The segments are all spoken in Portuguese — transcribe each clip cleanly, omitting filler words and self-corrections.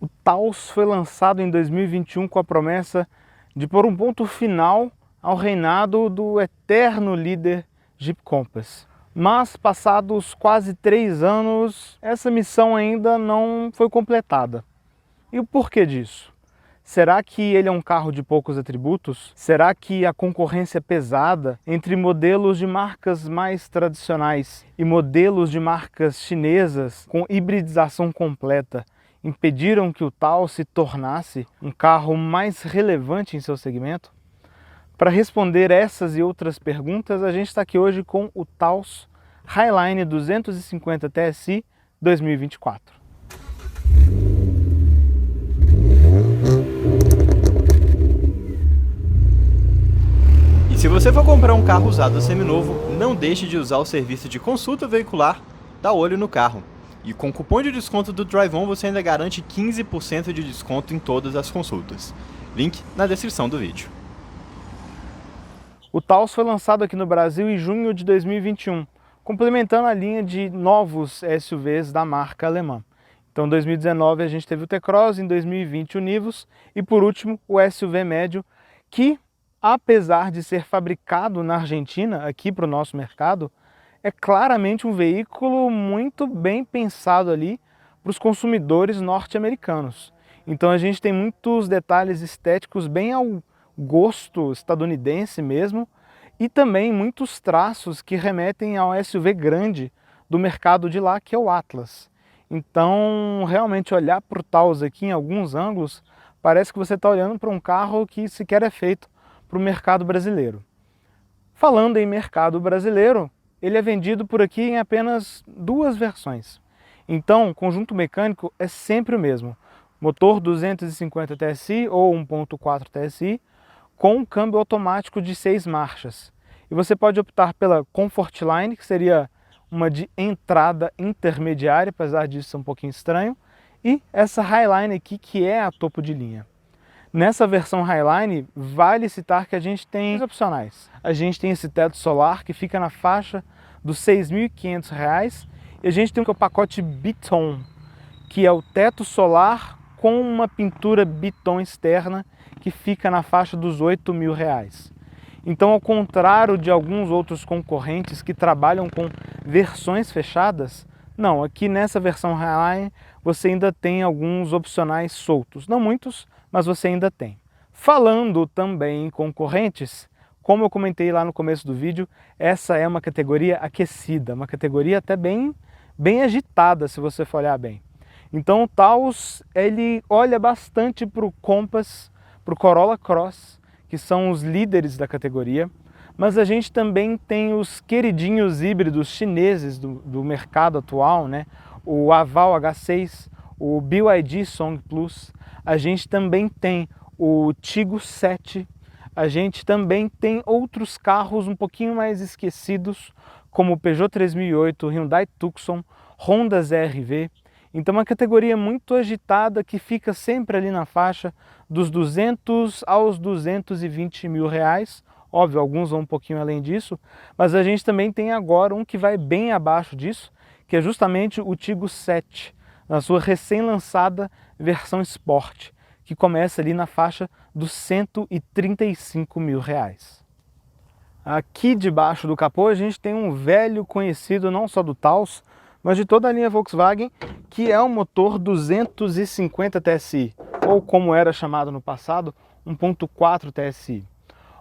O Taos foi lançado em 2021 com a promessa de pôr um ponto final ao reinado do eterno líder Jeep Compass. Mas, passados quase 3 anos, essa missão ainda não foi completada. E o porquê disso? Será que ele é um carro de poucos atributos? Será que a concorrência pesada entre modelos de marcas mais tradicionais e modelos de marcas chinesas com hibridização completa impediram que o Taos se tornasse um carro mais relevante em seu segmento? Para responder essas e outras perguntas, a gente está aqui hoje com o Taos Highline 250 TSI 2024. E se você for comprar um carro usado seminovo, não deixe de usar o serviço de consulta veicular da Olho no Carro. E com o cupom de desconto do DriveOn você ainda garante 15% de desconto em todas as consultas. Link na descrição do vídeo. O Taos foi lançado aqui no Brasil em junho de 2021, complementando a linha de novos SUVs da marca alemã. Então, em 2019 a gente teve o T-Cross, em 2020 o Nivus e, por último, o SUV médio, que, apesar de ser fabricado na Argentina, aqui para o nosso mercado, é claramente um veículo muito bem pensado ali para os consumidores norte-americanos. Então a gente tem muitos detalhes estéticos bem ao gosto estadunidense mesmo, e também muitos traços que remetem ao SUV grande do mercado de lá, que é o Atlas. Então, realmente olhar para o Taos aqui em alguns ângulos, parece que você está olhando para um carro que sequer é feito para o mercado brasileiro. Falando em mercado brasileiro, ele é vendido por aqui em apenas 2 versões. Então, o conjunto mecânico é sempre o mesmo. Motor 250 TSI ou 1.4 TSI, com um câmbio automático de 6 marchas. E você pode optar pela Comfortline, que seria uma de entrada intermediária, apesar disso ser um pouquinho estranho, e essa Highline aqui, que é a topo de linha. Nessa versão Highline, vale citar que a gente tem opcionais. A gente tem esse teto solar que fica na faixa dos R$ 6.500, e a gente tem o pacote Biton, que é o teto solar com uma pintura Biton externa que fica na faixa dos R$ 8.000. Então, ao contrário de alguns outros concorrentes que trabalham com versões fechadas, não, aqui nessa versão Highline você ainda tem alguns opcionais soltos. Não muitos, mas você ainda tem. Falando também em concorrentes, como eu comentei lá no começo do vídeo, essa é uma categoria aquecida, uma categoria até bem agitada, se você for olhar bem. Então o Taos, ele olha bastante para o Compass, para o Corolla Cross, que são os líderes da categoria, mas a gente também tem os queridinhos híbridos chineses do mercado atual, né? O Haval H6, o BYD Song Plus, a gente também tem o Tigo 7, a gente também tem outros carros um pouquinho mais esquecidos, como o Peugeot 3008, Hyundai Tucson, Honda ZR-V. Então uma categoria muito agitada que fica sempre ali na faixa dos 200 aos 220 mil reais. Óbvio, alguns vão um pouquinho além disso, mas a gente também tem agora um que vai bem abaixo disso, que é justamente o Tigo 7, na sua recém-lançada versão Sport, que começa ali na faixa dos 135 mil reais. Aqui debaixo do capô a gente tem um velho conhecido não só do Taos, mas de toda a linha Volkswagen, que é o motor 250 TSI, ou como era chamado no passado, 1.4 TSI.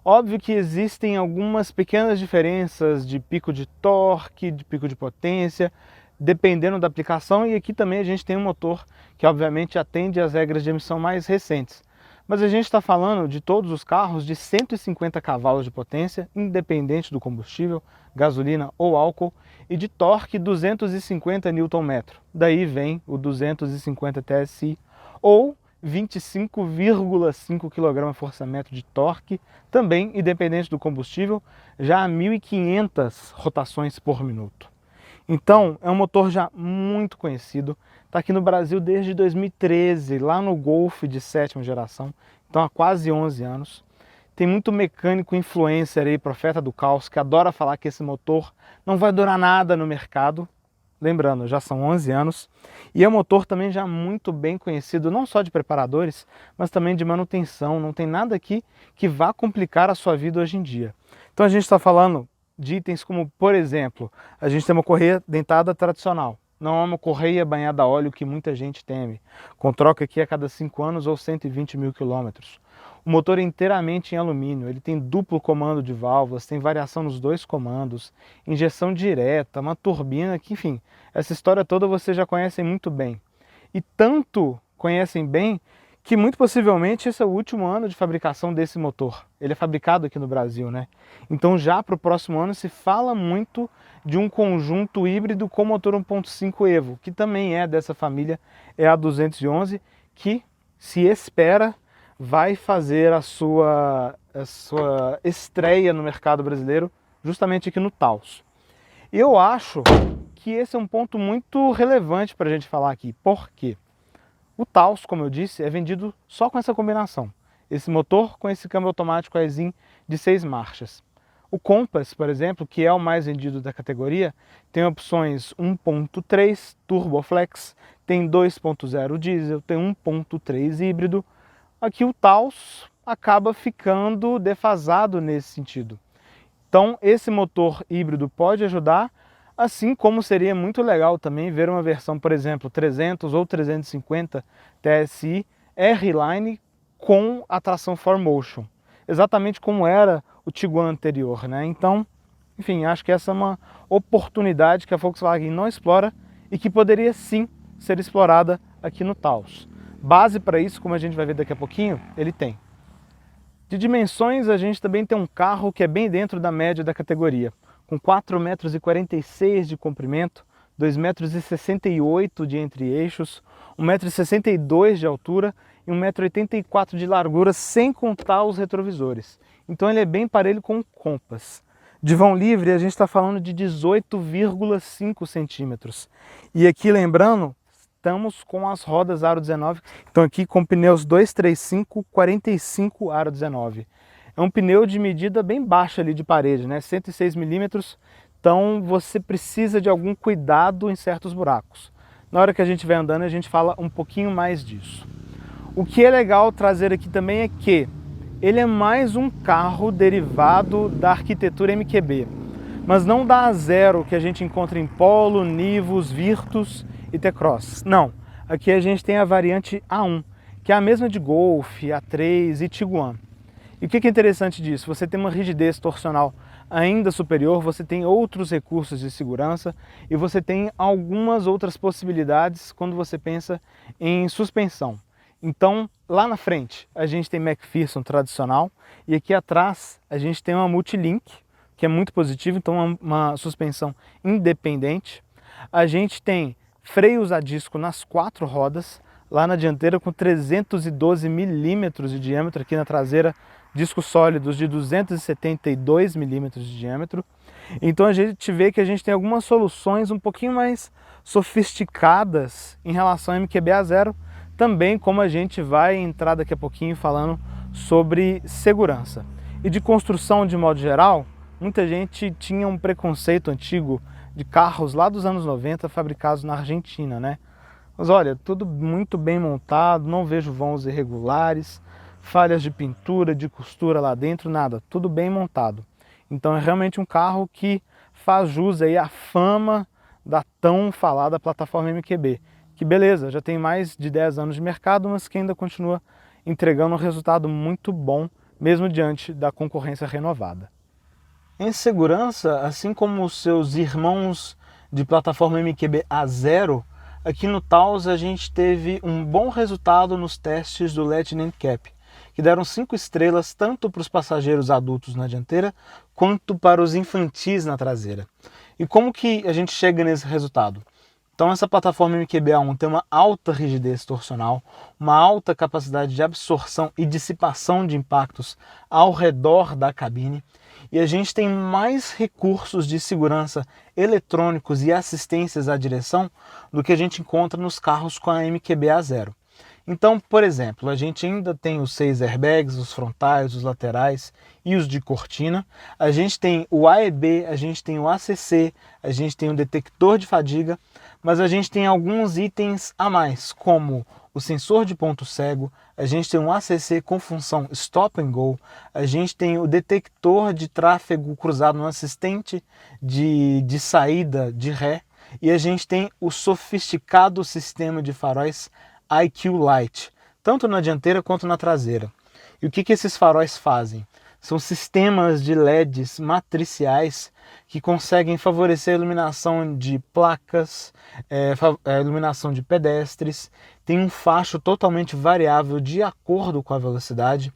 Óbvio que existem algumas pequenas diferenças de pico de torque, de pico de potência, dependendo da aplicação, e aqui também a gente tem um motor que obviamente atende às regras de emissão mais recentes. Mas a gente está falando de todos os carros de 150 cavalos de potência, independente do combustível, gasolina ou álcool, e de torque 250 Nm. Daí vem o 250 TSI, ou 25,5 kgfm de torque, também independente do combustível, já a 1.500 rotações por minuto. Então, é um motor já muito conhecido, está aqui no Brasil desde 2013, lá no Golf de 7ª geração, então há quase 11 anos. Tem muito mecânico influencer aí, profeta do caos, que adora falar que esse motor não vai durar nada no mercado. lembrando, já são 11 anos, e é um motor também já muito bem conhecido, não só de preparadores, mas também de manutenção. Não tem nada aqui que vá complicar a sua vida hoje em dia. Então a gente está falando de itens como, por exemplo, a gente tem uma correia dentada tradicional. Não é uma correia banhada a óleo que muita gente teme, com troca aqui a cada 5 anos ou 120 mil quilômetros. O motor é inteiramente em alumínio, ele tem duplo comando de válvulas, tem variação nos 2 comandos, injeção direta, uma turbina, que enfim, essa história toda vocês já conhecem muito bem. E tanto conhecem bem que muito possivelmente esse é o último ano de fabricação desse motor. Ele é fabricado aqui no Brasil, né? Então já para o próximo ano se fala muito de um conjunto híbrido com motor 1.5 Evo, que também é dessa família, é a 211, que se espera vai fazer a sua estreia no mercado brasileiro justamente aqui no Taos. Eu acho que esse é um ponto muito relevante para a gente falar aqui. Por quê? O Taos, como eu disse, é vendido só com essa combinação. Esse motor com esse câmbio automático AESIM de 6 marchas. O Compass, por exemplo, que é o mais vendido da categoria, tem opções 1.3 Turboflex, tem 2.0 diesel, tem 1.3 híbrido. Aqui o Taos acaba ficando defasado nesse sentido. Então esse motor híbrido pode ajudar, assim como seria muito legal também ver uma versão, por exemplo, 300 ou 350 TSI R-Line com a tração 4Motion, exatamente como era o Tiguan anterior, né? Então, enfim, acho que essa é uma oportunidade que a Volkswagen não explora e que poderia sim ser explorada aqui no Taos. Base para isso, como a gente vai ver daqui a pouquinho, ele tem. De dimensões, a gente também tem um carro que é bem dentro da média da categoria, com 4,46 m de comprimento, 2,68 m de entre-eixos, 1,62 m de altura e 1,84 m de largura, sem contar os retrovisores. Então ele é bem parelho com o Compass. De vão livre, a gente está falando de 18,5 centímetros. E aqui, lembrando, estamos com as rodas Aro 19, então aqui com pneus 235/45 Aro 19. É um pneu de medida bem baixa ali de parede, né? 106 milímetros, então você precisa de algum cuidado em certos buracos. Na hora que a gente vai andando, a gente fala um pouquinho mais disso. O que é legal trazer aqui também é que ele é mais um carro derivado da arquitetura MQB, mas não da A0 que a gente encontra em Polo, Nivus, Virtus e T-Cross. Não, aqui a gente tem a variante A1, que é a mesma de Golf, A3 e Tiguan. E o que é interessante disso? Você tem uma rigidez torsional ainda superior, você tem outros recursos de segurança e você tem algumas outras possibilidades quando você pensa em suspensão. Então, lá na frente, a gente tem McPherson tradicional e aqui atrás a gente tem uma Multilink, que é muito positivo, então uma suspensão independente. A gente tem freios a disco nas 4 rodas, lá na dianteira com 312 milímetros de diâmetro, aqui na traseira discos sólidos de 272 milímetros de diâmetro. Então a gente vê que a gente tem algumas soluções um pouquinho mais sofisticadas em relação ao MQB A0, também como a gente vai entrar daqui a pouquinho falando sobre segurança. E de construção de modo geral, muita gente tinha um preconceito antigo de carros lá dos anos 90 fabricados na Argentina, né? Mas olha, tudo muito bem montado, não vejo vãos irregulares, falhas de pintura, de costura lá dentro, nada, tudo bem montado. Então é realmente um carro que faz jus aí à fama da tão falada plataforma MQB, que beleza, já tem mais de 10 anos de mercado, mas que ainda continua entregando um resultado muito bom, mesmo diante da concorrência renovada. Em segurança, assim como os seus irmãos de plataforma MQB A0, aqui no Taos a gente teve um bom resultado nos testes do Lightning Cap, que deram 5 estrelas tanto para os passageiros adultos na dianteira, quanto para os infantis na traseira. E como que a gente chega nesse resultado? Então essa plataforma MQB-A1 tem uma alta rigidez torsional, uma alta capacidade de absorção e dissipação de impactos ao redor da cabine, e a gente tem mais recursos de segurança eletrônicos e assistências à direção do que a gente encontra nos carros com a MQB-A0. Então, por exemplo, a gente ainda tem os 6 airbags, os frontais, os laterais e os de cortina. A gente tem o AEB, a gente tem o ACC, a gente tem o detector de fadiga, mas a gente tem alguns itens a mais, como o sensor de ponto cego, a gente tem um ACC com função Stop and Go, a gente tem o detector de tráfego cruzado no assistente de saída de ré, e a gente tem o sofisticado sistema de faróis IQ Light, tanto na dianteira quanto na traseira. E o que esses faróis fazem? São sistemas de LEDs matriciais que conseguem favorecer a iluminação de placas, a iluminação de pedestres, tem um facho totalmente variável de acordo com a velocidade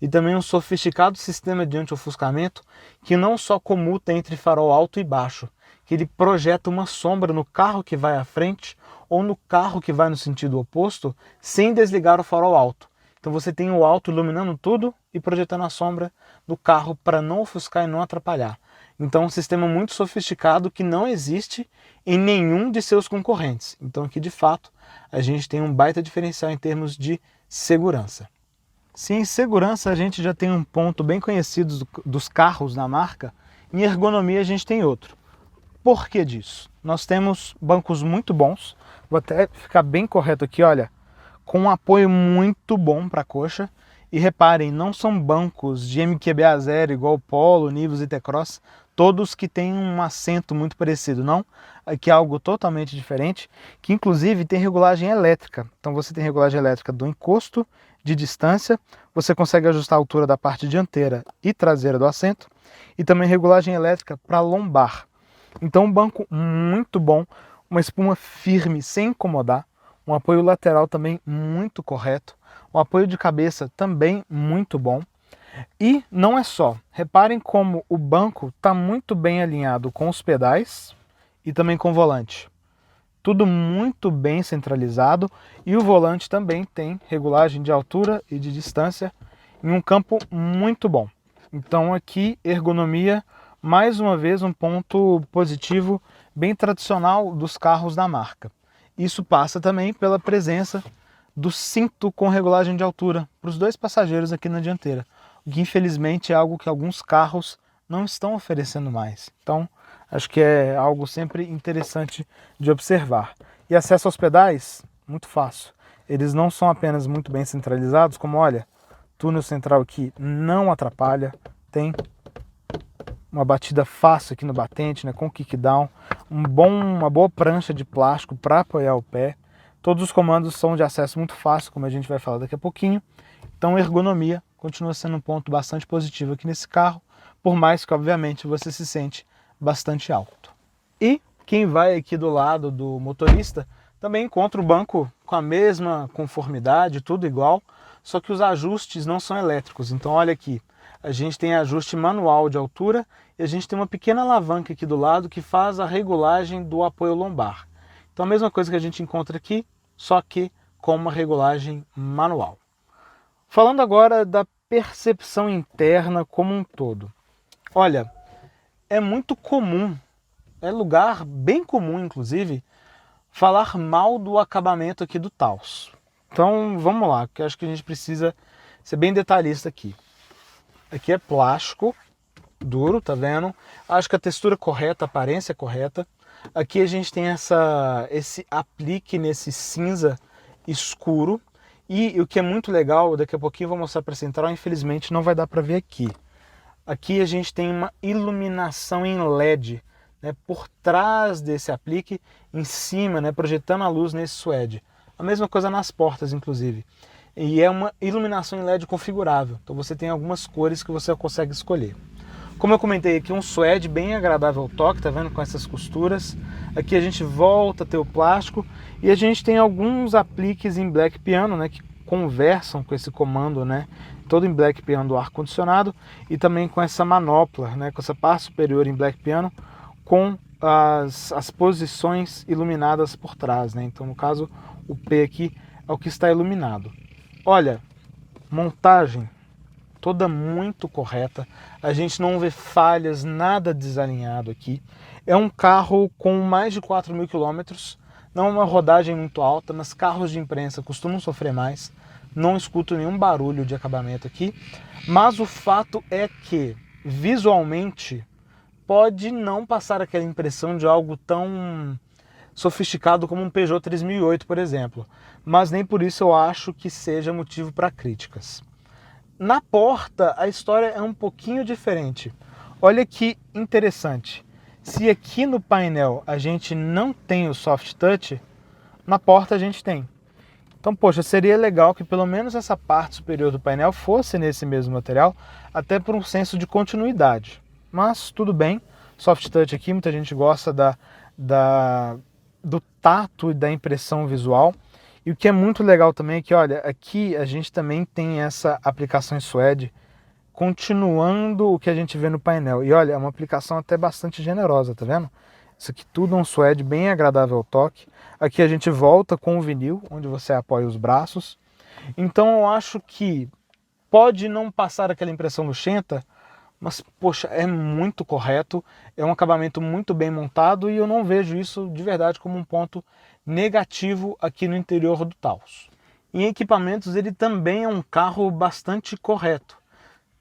e também um sofisticado sistema de anti-ofuscamento que não só comuta entre farol alto e baixo, que ele projeta uma sombra no carro que vai à frente ou no carro que vai no sentido oposto sem desligar o farol alto. Então você tem o alto iluminando tudo e projetando a sombra do carro para não ofuscar e não atrapalhar. Então é um sistema muito sofisticado que não existe em nenhum de seus concorrentes. Então aqui de fato a gente tem um baita diferencial em termos de segurança. Se em segurança a gente já tem um ponto bem conhecido dos carros da marca, em ergonomia a gente tem outro. Por que disso? Nós temos bancos muito bons, vou até ficar bem correto aqui, olha, com um apoio muito bom para a coxa. E reparem, não são bancos de MQB zero igual Polo, Nivus e T-Cross, todos que têm um assento muito parecido, não. Aqui é algo totalmente diferente, que inclusive tem regulagem elétrica. Então você tem regulagem elétrica do encosto, de distância, você consegue ajustar a altura da parte dianteira e traseira do assento, e também regulagem elétrica para lombar. Então um banco muito bom, uma espuma firme sem incomodar, um apoio lateral também muito correto, um apoio de cabeça também muito bom. E não é só, reparem como o banco está muito bem alinhado com os pedais e também com o volante. Tudo muito bem centralizado e o volante também tem regulagem de altura e de distância em um campo muito bom. Então aqui, ergonomia, mais uma vez um ponto positivo bem tradicional dos carros da marca. Isso passa também pela presença do cinto com regulagem de altura para os 2 passageiros aqui na dianteira, o que infelizmente é algo que alguns carros não estão oferecendo mais. Então, acho que é algo sempre interessante de observar. E acesso aos pedais, muito fácil. Eles não são apenas muito bem centralizados, como olha, túnel central aqui não atrapalha, tem uma batida fácil aqui no batente, né, com kickdown, uma boa prancha de plástico para apoiar o pé. Todos os comandos são de acesso muito fácil, como a gente vai falar daqui a pouquinho. Então ergonomia continua sendo um ponto bastante positivo aqui nesse carro, por mais que obviamente você se sente bastante alto. E quem vai aqui do lado do motorista também encontra o banco com a mesma conformidade, tudo igual, só que os ajustes não são elétricos. Então olha aqui, a gente tem ajuste manual de altura e a gente tem uma pequena alavanca aqui do lado que faz a regulagem do apoio lombar. Então a mesma coisa que a gente encontra aqui, só que com uma regulagem manual. Falando agora da percepção interna como um todo. Olha, é muito comum, é lugar bem comum inclusive, falar mal do acabamento aqui do Taos. Então vamos lá, porque acho que a gente precisa ser bem detalhista aqui. Aqui é plástico, duro, tá vendo? Acho que a textura é correta, a aparência é correta. Aqui a gente tem esse aplique nesse cinza escuro. E o que é muito legal, daqui a pouquinho eu vou mostrar para a central, infelizmente não vai dar para ver aqui. Aqui a gente tem uma iluminação em LED, né, por trás desse aplique, em cima, né, projetando a luz nesse suede. A mesma coisa nas portas, inclusive. E é uma iluminação em LED configurável, então você tem algumas cores que você consegue escolher. Como eu comentei aqui, um suede bem agradável ao toque, tá vendo, com essas costuras. Aqui a gente volta a ter o plástico e a gente tem alguns apliques em Black Piano, né, que conversam com esse comando, né, todo em Black Piano do ar-condicionado e também com essa manopla, né, com essa parte superior em Black Piano com as posições iluminadas por trás, né. Então no caso o P aqui é o que está iluminado. Olha, montagem toda muito correta, a gente não vê falhas, nada desalinhado aqui. É um carro com mais de 4.000 quilômetros, não é uma rodagem muito alta, mas carros de imprensa costumam sofrer mais. Não escuto nenhum barulho de acabamento aqui, mas o fato é que, visualmente, pode não passar aquela impressão de algo tão sofisticado como um Peugeot 3008, por exemplo, mas nem por isso eu acho que seja motivo para críticas. Na porta, a história é um pouquinho diferente. Olha que interessante. Se aqui no painel a gente não tem o soft touch, na porta a gente tem. Então, poxa, seria legal que pelo menos essa parte superior do painel fosse nesse mesmo material, até por um senso de continuidade. Mas tudo bem, soft touch aqui, muita gente gosta do tato e da impressão visual. E o que é muito legal também é que, olha, aqui a gente também tem essa aplicação em suede, continuando o que a gente vê no painel. E olha, é uma aplicação até bastante generosa, tá vendo? Isso aqui tudo é um suede bem agradável ao toque. Aqui a gente volta com o vinil, onde você apoia os braços. Então eu acho que pode não passar aquela impressão luxenta, mas poxa, é muito correto, é um acabamento muito bem montado e eu não vejo isso de verdade como um ponto negativo aqui no interior do Taos. Em equipamentos ele também é um carro bastante correto.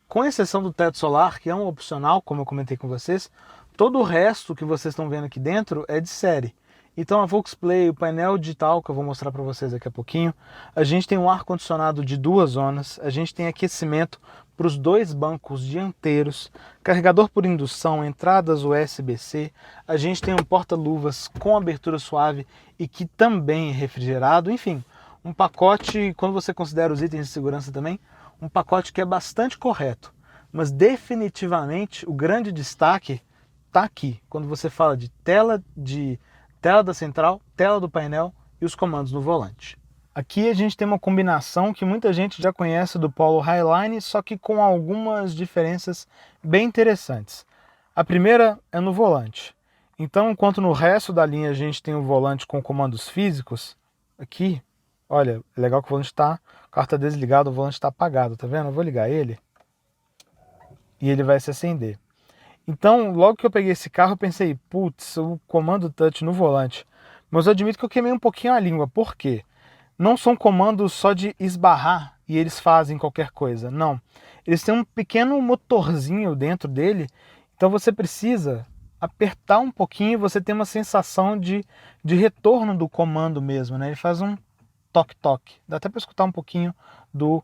Com exceção do teto solar, que é um opcional, como eu comentei com vocês, todo o resto que vocês estão vendo aqui dentro é de série. Então a Volksplay, o painel digital que eu vou mostrar para vocês daqui a pouquinho, a gente tem um ar-condicionado de 2 zonas, a gente tem aquecimento para os 2 bancos dianteiros, carregador por indução, entradas USB-C, a gente tem um porta-luvas com abertura suave e que também é refrigerado, enfim, um pacote, quando você considera os itens de segurança também, um pacote que é bastante correto, mas definitivamente o grande destaque está aqui, quando você fala de tela da central, tela do painel e os comandos no volante. Aqui a gente tem uma combinação que muita gente já conhece do Polo Highline, só que com algumas diferenças bem interessantes. A primeira é no volante. Então, enquanto no resto da linha a gente tem o volante com comandos físicos, aqui, olha, é legal que o volante está, o carro está desligado, o volante está apagado, tá vendo? Eu vou ligar ele e ele vai se acender. Então, logo que eu peguei esse carro, eu pensei, putz, o comando touch no volante. Mas eu admito que eu queimei um pouquinho a língua. Por quê? Não são comandos só de esbarrar e eles fazem qualquer coisa. Não. Eles têm um pequeno motorzinho dentro dele. Então você precisa apertar um pouquinho e você tem uma sensação de retorno do comando mesmo, né? Ele faz um toque-toque. Dá até para escutar um pouquinho do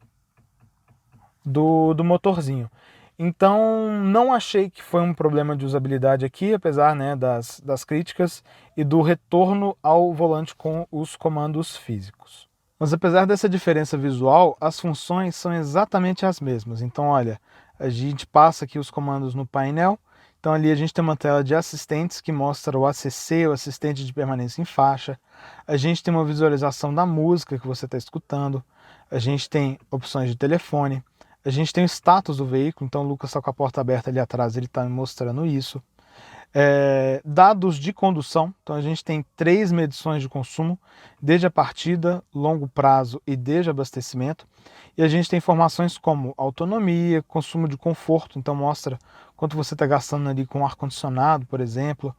motorzinho. Então, não achei que foi um problema de usabilidade aqui, apesar, né, das críticas e do retorno ao volante com os comandos físicos. Mas apesar dessa diferença visual, as funções são exatamente as mesmas. Então, olha, a gente passa aqui os comandos no painel. Então, ali a gente tem uma tela de assistentes que mostra o ACC, o assistente de permanência em faixa. A gente tem uma visualização da música que você está escutando. A gente tem opções de telefone. A gente tem o status do veículo, então o Lucas está com a porta aberta ali atrás, ele está me mostrando isso. Dados de condução, então a gente tem 3 medições de consumo, desde a partida, longo prazo e desde abastecimento. E a gente tem informações como autonomia, consumo de conforto, então mostra quanto você está gastando ali com ar-condicionado, por exemplo.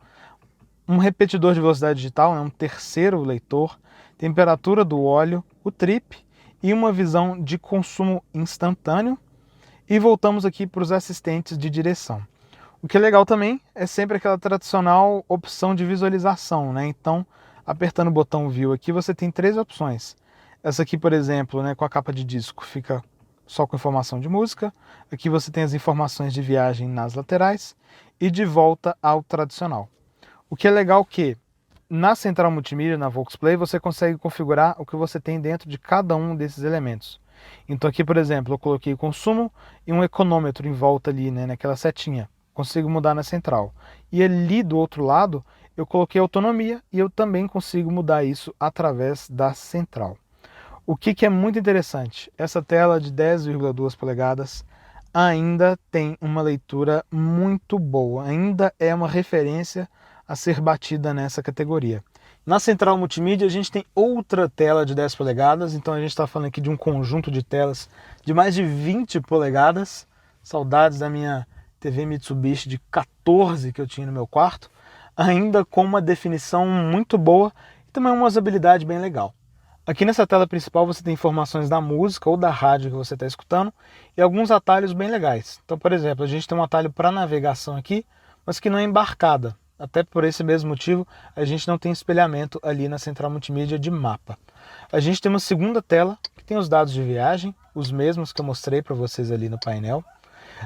Um repetidor de velocidade digital, né, um terceiro leitor, temperatura do óleo, o trip, e uma visão de consumo instantâneo. E voltamos aqui para os assistentes de direção. O que é legal também é sempre aquela tradicional opção de visualização, né? Então, apertando o botão View aqui, você tem 3 opções. Essa aqui, por exemplo, né, com a capa de disco, fica só com informação de música. Aqui você tem as informações de viagem nas laterais e de volta ao tradicional. O que é legal que na central multimídia, na Volksplay, você consegue configurar o que você tem dentro de cada um desses elementos. Então aqui, por exemplo, eu coloquei o consumo e um econômetro em volta ali, né, naquela setinha. Consigo mudar na central. E ali do outro lado, eu coloquei autonomia e eu também consigo mudar isso através da central. O que é muito interessante, essa tela de 10,2 polegadas ainda tem uma leitura muito boa, ainda é uma referência a ser batida nessa categoria. Na central multimídia a gente tem outra tela de 10 polegadas, então a gente está falando aqui de um conjunto de telas de mais de 20 polegadas, saudades da minha TV Mitsubishi de 14 que eu tinha no meu quarto, ainda com uma definição muito boa, também é uma usabilidade bem legal. Aqui nessa tela principal você tem informações da música ou da rádio que você está escutando e alguns atalhos bem legais. Então, por exemplo, a gente tem um atalho para navegação aqui, mas que não é embarcada. Até por esse mesmo motivo, a gente não tem espelhamento ali na central multimídia de mapa. A gente tem uma segunda tela que tem os dados de viagem, os mesmos que eu mostrei para vocês ali no painel.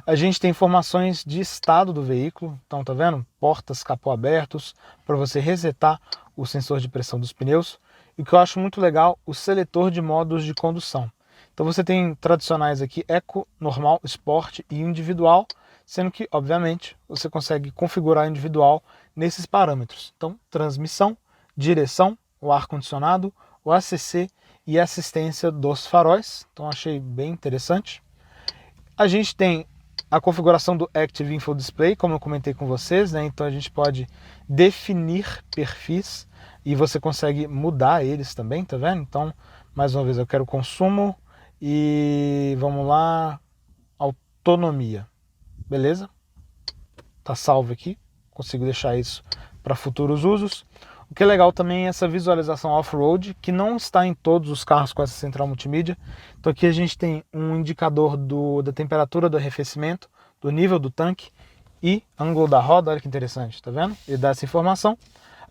A gente tem informações de estado do veículo, então tá vendo? Portas, capô abertos, para você resetar o sensor de pressão dos pneus. E o que eu acho muito legal, o seletor de modos de condução. Então você tem tradicionais aqui, Eco, Normal, Sport e Individual, sendo que, obviamente, você consegue configurar individual nesses parâmetros. Então, transmissão, direção, o ar-condicionado, o ACC e assistência dos faróis. Então achei bem interessante. A gente tem a configuração do Active Info Display, como eu comentei com vocês, né? Então a gente pode definir perfis e você consegue mudar eles também, tá vendo? Então, mais uma vez, eu quero consumo e vamos lá, autonomia, beleza? Tá salvo aqui, consigo deixar isso para futuros usos. O que é legal também é essa visualização off-road, que não está em todos os carros com essa central multimídia. Então aqui a gente tem um indicador da temperatura do arrefecimento, do nível do tanque e ângulo da roda, olha que interessante, tá vendo? Ele dá essa informação.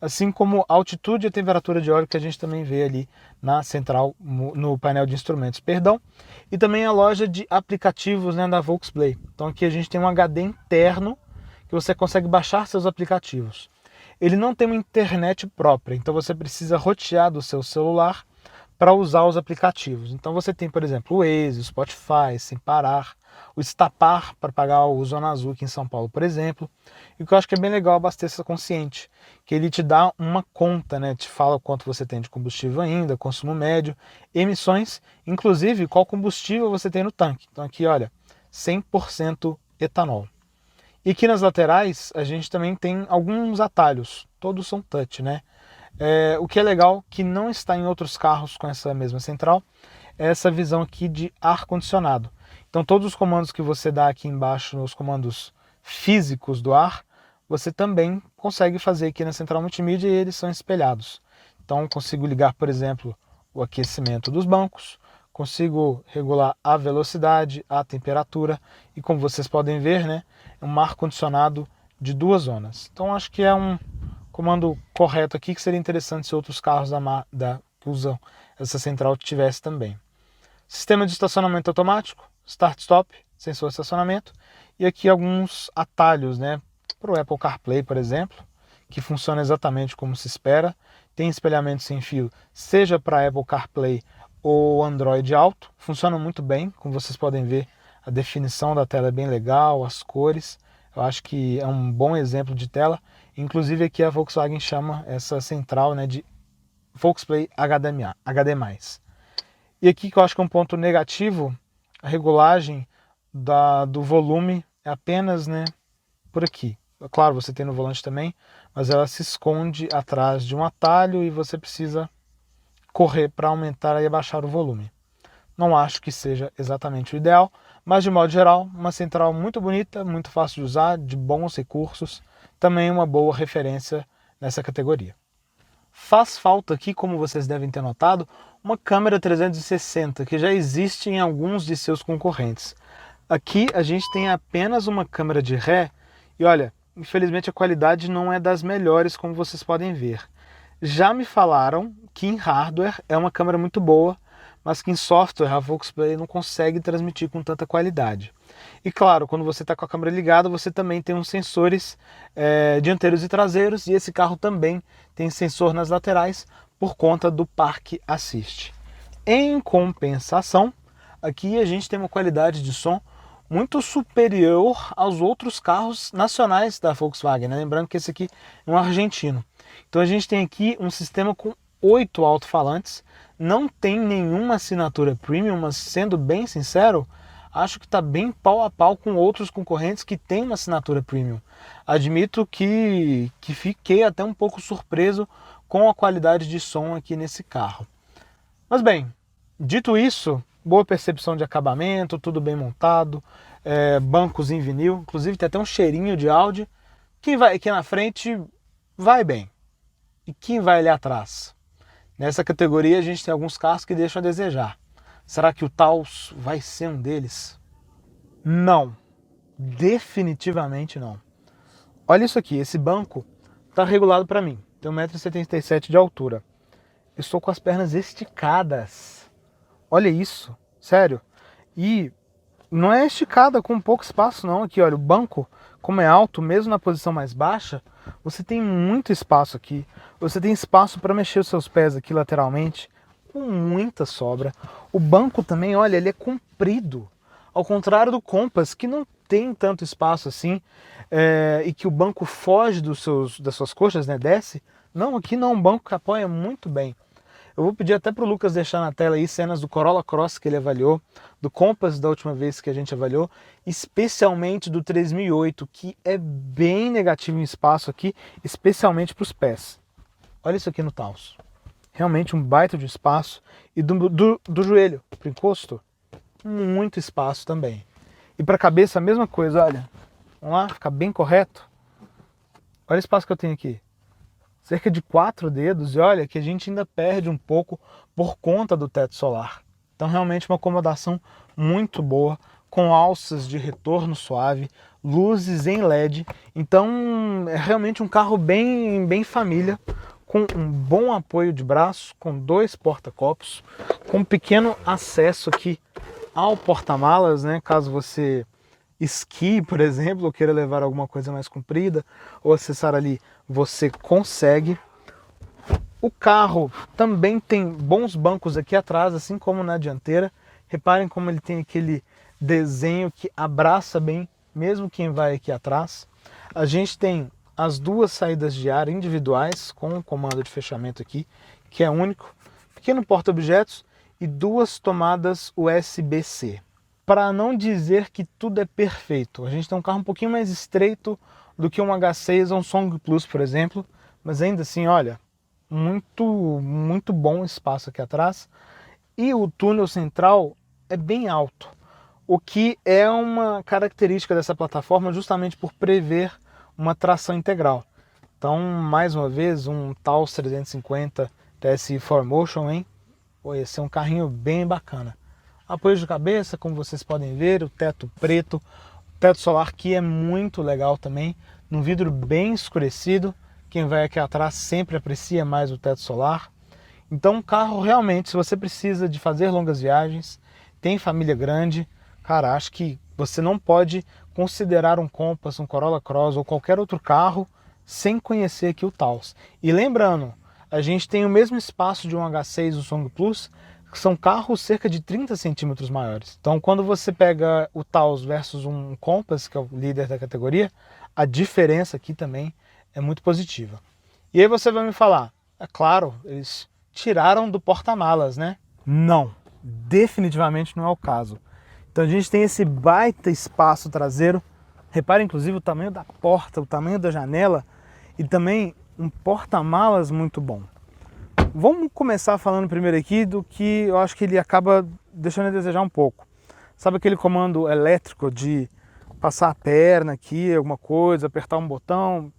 Assim como a altitude e a temperatura de óleo que a gente também vê ali na central, no painel de instrumentos, perdão. E também a loja de aplicativos, né, da Volksplay. Então aqui a gente tem um HD interno que você consegue baixar seus aplicativos. Ele não tem uma internet própria, então você precisa rotear do seu celular para usar os aplicativos. Então você tem, por exemplo, o Waze, o Spotify, Sem Parar, o Estapar para pagar o Zona Azul aqui em São Paulo, por exemplo. E o que eu acho que é bem legal, Abasteça Consciente, que ele te dá uma conta, né? Te fala quanto você tem de combustível ainda, consumo médio, emissões, inclusive qual combustível você tem no tanque. Então aqui, olha, 100% etanol. E aqui nas laterais a gente também tem alguns atalhos, todos são touch, né? O que é legal, que não está em outros carros com essa mesma central, é essa visão aqui de ar-condicionado. Então todos os comandos que você dá aqui embaixo, nos comandos físicos do ar, você também consegue fazer aqui na central multimídia e eles são espelhados. Então consigo ligar, por exemplo, o aquecimento dos bancos, consigo regular a velocidade, a temperatura e, como vocês podem ver, né, é um ar-condicionado de 2 zonas. Então acho que é um comando correto aqui, que seria interessante se outros carros que usam essa central tivesse também. Sistema de estacionamento automático, start-stop, sensor de estacionamento e aqui alguns atalhos, né, para o Apple CarPlay, por exemplo, que funciona exatamente como se espera. Tem espelhamento sem fio, seja para Apple CarPlay ou Android Auto, funciona muito bem, como vocês podem ver, a definição da tela é bem legal, as cores, eu acho que é um bom exemplo de tela. Inclusive aqui a Volkswagen chama essa central, né, de Volksplay HD+. E aqui que eu acho que é um ponto negativo, a regulagem do volume é apenas, né, por aqui. Claro, você tem no volante também, mas ela se esconde atrás de um atalho e você precisa correr para aumentar e abaixar o volume. Não acho que seja exatamente o ideal, mas de modo geral, uma central muito bonita, muito fácil de usar, de bons recursos, também uma boa referência nessa categoria. Faz falta aqui, como vocês devem ter notado, uma câmera 360, que já existe em alguns de seus concorrentes. Aqui a gente tem apenas uma câmera de ré, e olha, infelizmente a qualidade não é das melhores, como vocês podem ver. Já me falaram que em hardware é uma câmera muito boa, mas que em software a Volksplay não consegue transmitir com tanta qualidade. E claro, quando você está com a câmera ligada, você também tem uns sensores dianteiros e traseiros, e esse carro também tem sensor nas laterais por conta do Park Assist. Em compensação, aqui a gente tem uma qualidade de som muito superior aos outros carros nacionais da Volkswagen, né? Lembrando que esse aqui é um argentino. Então a gente tem aqui um sistema com 8 alto-falantes, não tem nenhuma assinatura premium, mas sendo bem sincero, acho que está bem pau a pau com outros concorrentes que têm uma assinatura premium. Admito que fiquei até um pouco surpreso com a qualidade de som aqui nesse carro. Mas bem, dito isso, boa percepção de acabamento, tudo bem montado, bancos em vinil, inclusive tem até um cheirinho de Audi. Quem vai aqui na frente vai bem. E quem vai ali atrás? Nessa categoria a gente tem alguns carros que deixam a desejar. Será que o Taos vai ser um deles? Não, definitivamente não. Olha isso aqui, esse banco está regulado para mim, tem 1,77 m de altura. Eu estou com as pernas esticadas. Olha isso, sério. E não é esticada com pouco espaço não, aqui olha, o banco, como é alto, mesmo na posição mais baixa, você tem muito espaço aqui. Você tem espaço para mexer os seus pés aqui lateralmente, com muita sobra. O banco também, olha, ele é comprido. Ao contrário do Compass, que não tem tanto espaço assim, e que o banco foge das suas coxas, né, desce. Não, aqui não, um banco que apoia muito bem. Eu vou pedir até para o Lucas deixar na tela aí cenas do Corolla Cross que ele avaliou, do Compass da última vez que a gente avaliou, especialmente do 3008, que é bem negativo em espaço aqui, especialmente para os pés. Olha isso aqui no Taos. Realmente um baita de espaço. E do joelho para o encosto, muito espaço também. E para a cabeça a mesma coisa, olha. Vamos lá, ficar bem correto. Olha o espaço que eu tenho aqui. Cerca de 4 dedos, e olha que a gente ainda perde um pouco por conta do teto solar. Então realmente uma acomodação muito boa, com alças de retorno suave, luzes em LED. Então é realmente um carro bem família, com um bom apoio de braço, com 2 porta-copos, com um pequeno acesso aqui ao porta-malas, né, caso você esqui, por exemplo, ou queira levar alguma coisa mais comprida, ou acessar ali, você consegue. O carro também tem bons bancos aqui atrás, assim como na dianteira. Reparem como ele tem aquele desenho que abraça bem, mesmo quem vai aqui atrás. A gente tem as 2 saídas de ar individuais, com o comando de fechamento aqui, que é único. Pequeno porta-objetos e 2 tomadas USB-C. Para não dizer que tudo é perfeito, a gente tem um carro um pouquinho mais estreito do que um H6 ou um Song Plus, por exemplo, mas ainda assim, olha, muito bom espaço aqui atrás. E o túnel central é bem alto, o que é uma característica dessa plataforma justamente por prever uma tração integral. Então, mais uma vez, um Taos 350 TSI 4Motion, hein? Pô, esse é um carrinho bem bacana. Apoio de cabeça, como vocês podem ver, o teto preto, o teto solar que é muito legal também, num vidro bem escurecido. Quem vai aqui atrás sempre aprecia mais o teto solar. Então um carro realmente, se você precisa de fazer longas viagens, tem família grande, cara, acho que você não pode considerar um Compass, um Corolla Cross ou qualquer outro carro sem conhecer aqui o Taos. E lembrando, a gente tem o mesmo espaço de um H6 ou Song Plus, que são carros cerca de 30 centímetros maiores. Então quando você pega o Taos versus um Compass, que é o líder da categoria, a diferença aqui também é muito positiva. E aí você vai me falar, é claro, eles tiraram do porta-malas, né? Não, definitivamente não é o caso. Então a gente tem esse baita espaço traseiro. Repare inclusive o tamanho da porta, o tamanho da janela e também um porta-malas muito bom. Vamos começar falando primeiro aqui do que eu acho que ele acaba deixando a desejar um pouco. Sabe aquele comando elétrico de passar a perna aqui, alguma coisa, apertar um botão?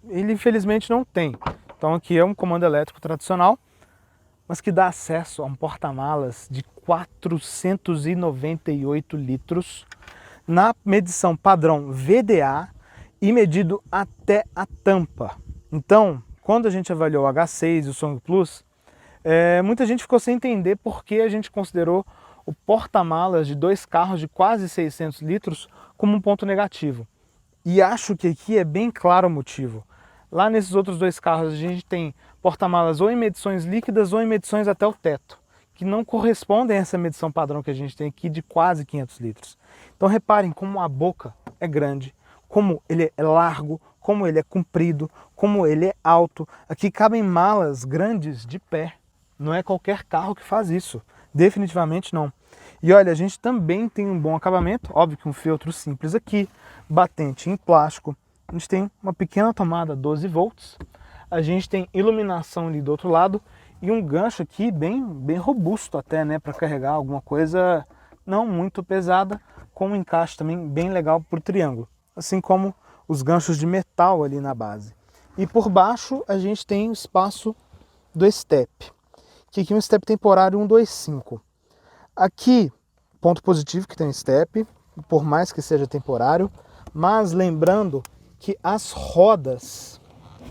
Ele infelizmente não tem. Então aqui é um comando elétrico tradicional, mas que dá acesso a um porta-malas de 498 litros na medição padrão VDA e medido até a tampa. Então, quando a gente avaliou o H6 e o Song Plus, muita gente ficou sem entender por que a gente considerou o porta-malas de 2 carros de quase 600 litros como um ponto negativo. E acho que aqui é bem claro o motivo. Lá nesses outros 2 carros a gente tem porta-malas ou em medições líquidas ou em medições até o teto, que não correspondem a essa medição padrão que a gente tem aqui de quase 500 litros. Então reparem como a boca é grande, como ele é largo, como ele é comprido, como ele é alto. Aqui cabem malas grandes de pé. Não é qualquer carro que faz isso, definitivamente não. E olha, a gente também tem um bom acabamento, óbvio que um feltro simples aqui, batente em plástico. A gente tem uma pequena tomada 12 volts, a gente tem iluminação ali do outro lado e um gancho aqui bem robusto até, né, para carregar alguma coisa não muito pesada, com um encaixe também bem legal para o triângulo, assim como os ganchos de metal ali na base. E por baixo a gente tem o espaço do step. que aqui é um step temporário 125. Aqui, ponto positivo que tem um step, por mais que seja temporário, mas lembrando que as rodas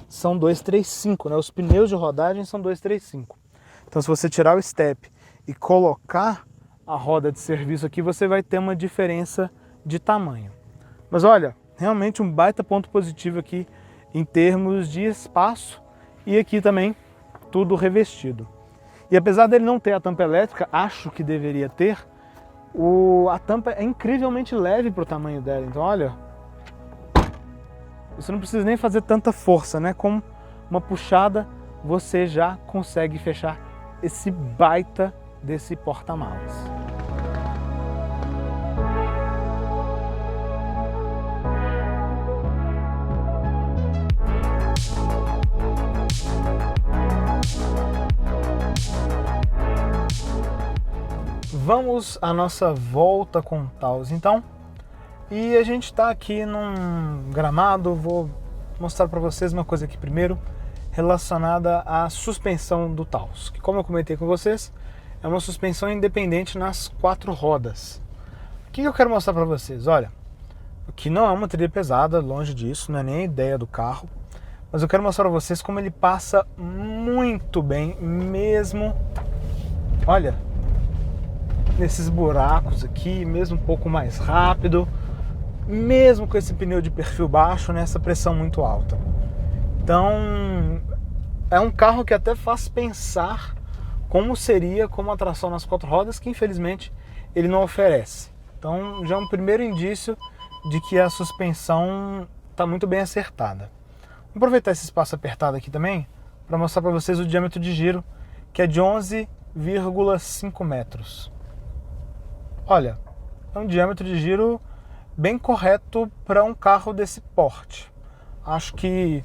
são 235, né? Os pneus de rodagem são 235. Então se você tirar o step e colocar a roda de serviço aqui, você vai ter uma diferença de tamanho. Mas olha, realmente um baita ponto positivo aqui em termos de espaço, e aqui também tudo revestido. E apesar dele não ter a tampa elétrica, acho que deveria ter, a tampa é incrivelmente leve para o tamanho dela. Então olha, você não precisa nem fazer tanta força, né? Com uma puxada você já consegue fechar esse baita desse porta-malas. Vamos à nossa volta com o Taos, então. E a gente está aqui num gramado. Vou mostrar para vocês uma coisa aqui primeiro, relacionada à suspensão do Taos, que, como eu comentei com vocês, é uma suspensão independente nas 4 rodas. O que eu quero mostrar para vocês? Olha, aqui não é uma trilha pesada, longe disso, não é nem a ideia do carro, mas eu quero mostrar para vocês como ele passa muito bem, mesmo, olha, nesses buracos aqui, mesmo um pouco mais rápido, mesmo com esse pneu de perfil baixo, nessa pressão muito alta. Então é um carro que até faz pensar como seria como a tração nas 4 rodas, que infelizmente ele não oferece. Então já é um primeiro indício de que a suspensão está muito bem acertada. Vou aproveitar esse espaço apertado aqui também para mostrar para vocês o diâmetro de giro, que é de 11,5 metros. Olha, é um diâmetro de giro bem correto para um carro desse porte. Acho que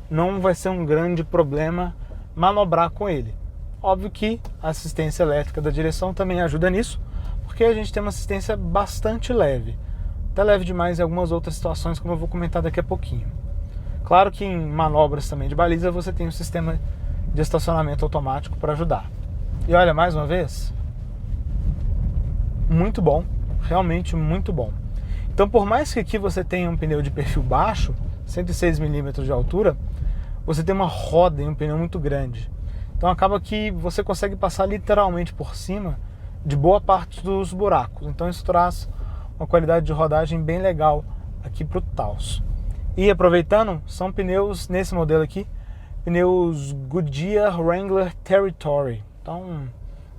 não vai ser um grande problema manobrar com ele. Óbvio que a assistência elétrica da direção também ajuda nisso, porque a gente tem uma assistência bastante leve. Até leve demais em algumas outras situações, como eu vou comentar daqui a pouquinho. Claro que em manobras também de baliza você tem um sistema de estacionamento automático para ajudar. E olha, mais uma vez, muito bom, realmente muito bom. Então, por mais que aqui você tenha um pneu de perfil baixo, 106 mm de altura, você tem uma roda e um pneu muito grande. Então acaba que você consegue passar literalmente por cima de boa parte dos buracos. Então isso traz uma qualidade de rodagem bem legal aqui para o Taos. E aproveitando, são pneus nesse modelo aqui, pneus Goodyear Wrangler Territory. Então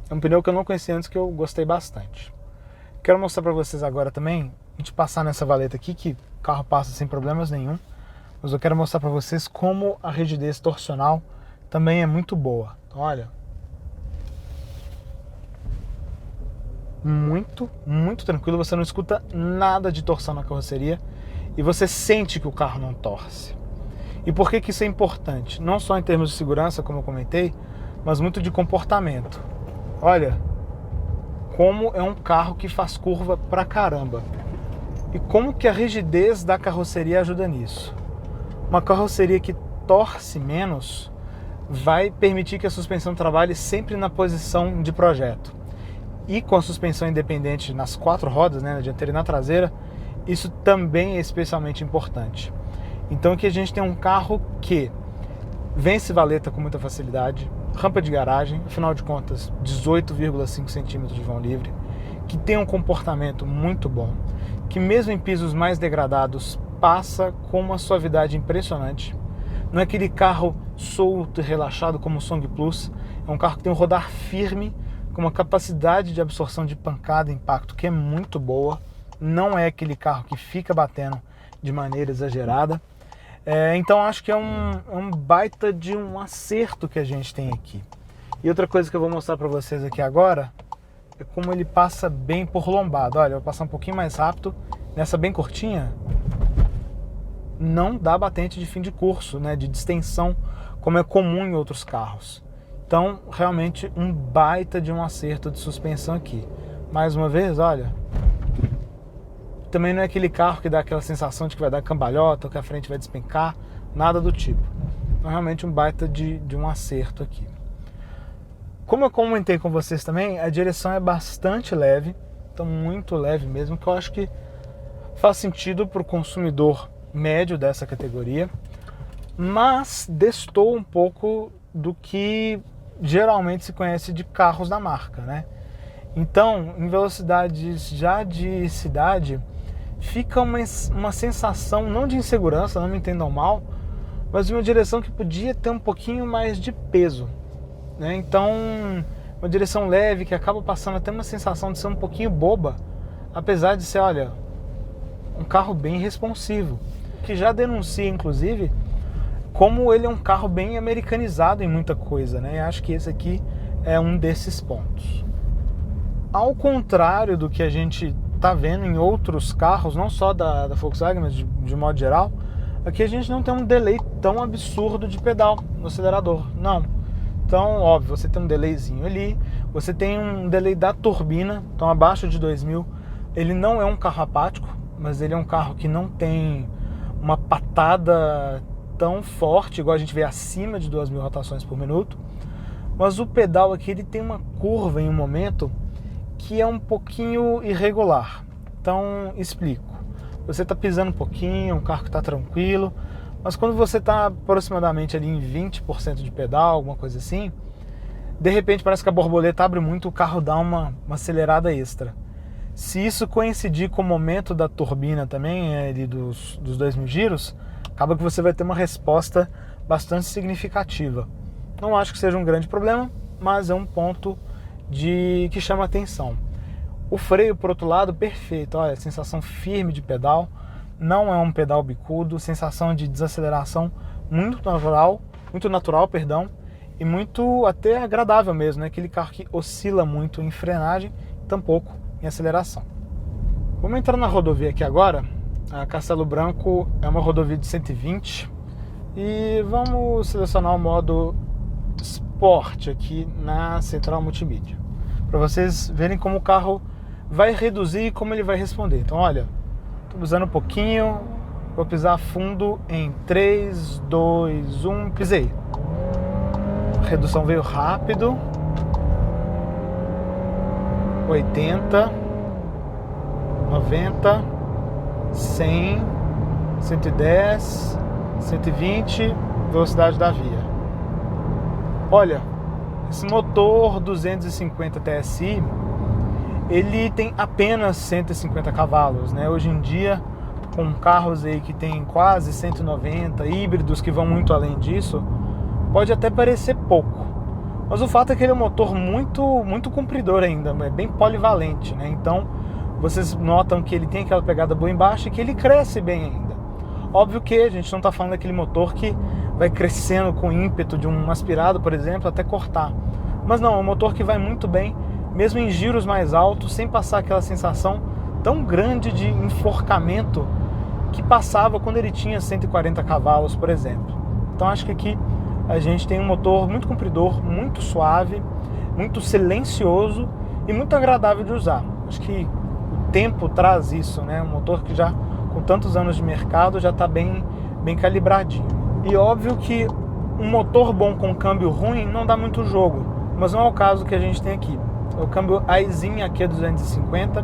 é um pneu que eu não conhecia antes, que eu gostei bastante. Quero mostrar para vocês agora também, a gente passar nessa valeta aqui, que o carro passa sem problemas nenhum, mas eu quero mostrar para vocês como a rigidez torcional também é muito boa. Então, olha, muito tranquilo, você não escuta nada de torção na carroceria e você sente que o carro não torce. E por que isso é importante? Não só em termos de segurança, como eu comentei, mas muito de comportamento. Olha como é um carro que faz curva pra caramba. E como que a rigidez da carroceria ajuda nisso. Uma carroceria que torce menos vai permitir que a suspensão trabalhe sempre na posição de projeto. E com a suspensão independente nas 4 rodas, né, na dianteira e na traseira, isso também é especialmente importante. Então aqui a gente tem um carro que vence valeta com muita facilidade, rampa de garagem, afinal de contas 18,5 centímetros de vão livre, que tem um comportamento muito bom, que mesmo em pisos mais degradados passa com uma suavidade impressionante. Não é aquele carro solto e relaxado como o Song Plus, é um carro que tem um rodar firme, com uma capacidade de absorção de pancada e impacto que é muito boa. Não é aquele carro que fica batendo de maneira exagerada. Então acho que é um baita de um acerto que a gente tem aqui. E outra coisa que eu vou mostrar para vocês aqui agora é como ele passa bem por lombada. Olha, eu vou passar um pouquinho mais rápido. Nessa bem curtinha, não dá batente de fim de curso, né, de distensão, como é comum em outros carros. Então, realmente, um baita de um acerto de suspensão aqui. Mais uma vez, olha, também não é aquele carro que dá aquela sensação de que vai dar cambalhota ou que a frente vai despencar, nada do tipo. Então, realmente um baita de um acerto aqui. Como eu comentei com vocês também, a direção é bastante leve, então muito leve mesmo, que eu acho que faz sentido para o consumidor médio dessa categoria, mas destoa um pouco do que geralmente se conhece de carros da marca, né? Então, em velocidades já de cidade, fica uma sensação, não de insegurança, não me entendam mal, mas de uma direção que podia ter um pouquinho mais de peso, né? Então, uma direção leve que acaba passando até uma sensação de ser um pouquinho boba, apesar de ser, olha, um carro bem responsivo, que já denuncia, inclusive, como ele é um carro bem americanizado em muita coisa, né? E acho que esse aqui é um desses pontos. Ao contrário do que a gente está vendo em outros carros, não só da Volkswagen, mas de modo geral, aqui a gente não tem um delay tão absurdo de pedal no acelerador, não. Então, óbvio, você tem um delayzinho ali, você tem um delay da turbina, então abaixo de 2000, ele não é um carro apático, mas ele é um carro que não tem uma patada tão forte, igual a gente vê acima de 2000 rotações por minuto, mas o pedal aqui ele tem uma curva em um momento que é um pouquinho irregular. Então, explico. Você está pisando um pouquinho, o carro está tranquilo, mas quando você está aproximadamente ali em 20% de pedal, alguma coisa assim, de repente parece que a borboleta abre muito, o carro dá uma acelerada extra. Se isso coincidir com o momento da turbina também, ali dos 2000 giros, acaba que você vai ter uma resposta bastante significativa. Não acho que seja um grande problema, mas é um ponto que chama atenção. O freio, por outro lado, perfeito. Olha, sensação firme de pedal, não é um pedal bicudo, sensação de desaceleração muito natural, e muito até agradável mesmo, né? Aquele carro que oscila muito em frenagem, tampouco em aceleração. Vamos entrar na rodovia aqui agora. A Castelo Branco é uma rodovia de 120 e vamos selecionar o modo Sport aqui na central multimídia, para vocês verem como o carro vai reduzir e como ele vai responder. Então, olha, estou usando um pouquinho, vou pisar fundo em 3, 2, 1, pisei. A redução veio rápido, 80, 90, 100, 110, 120, velocidade da via. Olha, esse motor 250 TSI, ele tem apenas 150 cavalos, né? Hoje em dia, com carros aí que tem quase 190, híbridos que vão muito além disso, pode até parecer pouco. Mas o fato é que ele é um motor muito compridor ainda, é bem polivalente, né? Então, vocês notam que ele tem aquela pegada boa embaixo e que ele cresce bem ainda. Óbvio que a gente não está falando daquele motor que vai crescendo com ímpeto de um aspirado, por exemplo, até cortar. Mas não, é um motor que vai muito bem, mesmo em giros mais altos, sem passar aquela sensação tão grande de enforcamento que passava quando ele tinha 140 cavalos, por exemplo. Então acho que aqui a gente tem um motor muito compridor, muito suave, muito silencioso e muito agradável de usar. Acho que o tempo traz isso, né? Um motor que já com tantos anos de mercado já está bem calibradinho. E óbvio que um motor bom com câmbio ruim não dá muito jogo, mas não é o caso que a gente tem aqui. O câmbio Aisin aqui é 250,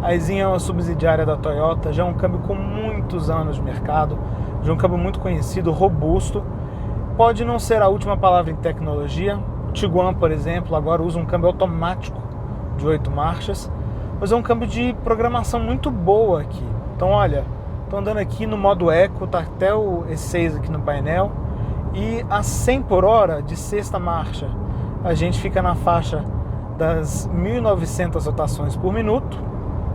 a Aisin é uma subsidiária da Toyota, já é um câmbio com muitos anos de mercado, já é um câmbio muito conhecido, robusto. Pode não ser a última palavra em tecnologia, o Tiguan, por exemplo, agora usa um câmbio automático de 8 marchas, mas é um câmbio de programação muito boa aqui. Então olha, estou andando aqui no modo Eco, tá até o E6 aqui no painel, e a 100 por hora de sexta marcha, a gente fica na faixa das 1.900 rotações por minuto.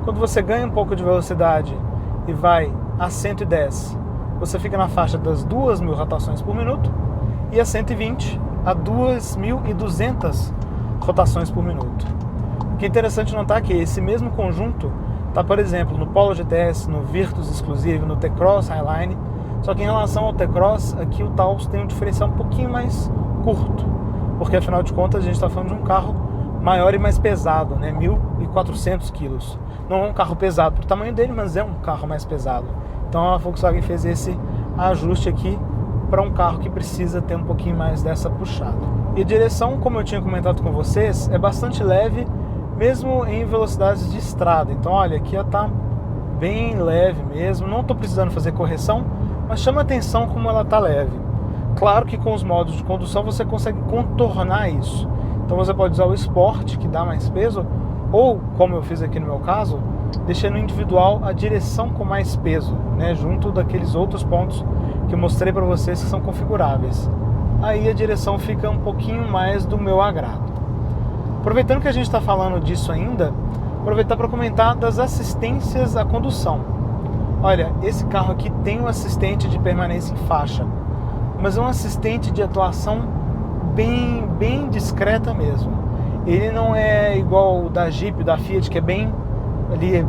Quando você ganha um pouco de velocidade e vai a 110, você fica na faixa das 2.000 rotações por minuto, e a 120 a 2.200 rotações por minuto. O que é interessante notar que esse mesmo conjunto está, por exemplo, no Polo GTS, no Virtus Exclusive, no T-Cross Highline, só que em relação ao T-Cross, aqui o Taos tem um diferencial um pouquinho mais curto, porque afinal de contas a gente está falando de um carro maior e mais pesado, né? 1.400 quilos. Não é um carro pesado para o tamanho dele, mas é um carro mais pesado. Então a Volkswagen fez esse ajuste aqui para um carro que precisa ter um pouquinho mais dessa puxada. E a direção, como eu tinha comentado com vocês, é bastante leve, mesmo em velocidades de estrada. Então olha, aqui ela tá bem leve mesmo, não estou precisando fazer correção, mas chama atenção como ela tá leve. Claro que com os modos de condução você consegue contornar isso. Então você pode usar o Sport, que dá mais peso, ou, como eu fiz aqui no meu caso, deixei no individual a direção com mais peso, né, junto daqueles outros pontos que eu mostrei para vocês que são configuráveis. Aí a direção fica um pouquinho mais do meu agrado. Aproveitando que a gente está falando disso ainda, aproveitar para comentar das assistências à condução. Olha, esse carro aqui tem um assistente de permanência em faixa, mas é um assistente de atuação bem discreta mesmo. Ele não é igual o da Jeep, da Fiat, que é bem ali,